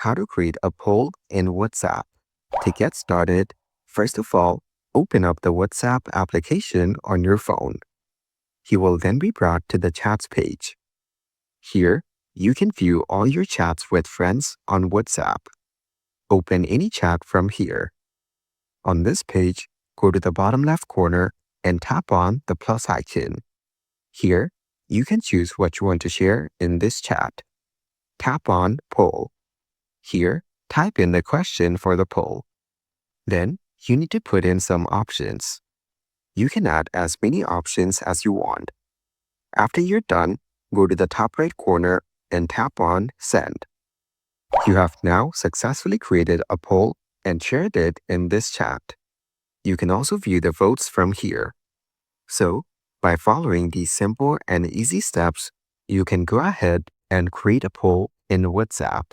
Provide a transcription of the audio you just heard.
How to create a poll in WhatsApp. To get started, first of all, open up the WhatsApp application on your phone. You will then be brought to the chats page. Here, you can view all your chats with friends on WhatsApp. Open any chat from here. On this page, go to the bottom left corner and tap on the plus icon. Here, you can choose what you want to share in this chat. Tap on Poll. Here, type in the question for the poll. Then, you need to put in some options. You can add as many options as you want. After you're done, go to the top right corner and tap on Send. You have now successfully created a poll and shared it in this chat. You can also view the votes from here. So, by following these simple and easy steps, you can go ahead and create a poll in WhatsApp.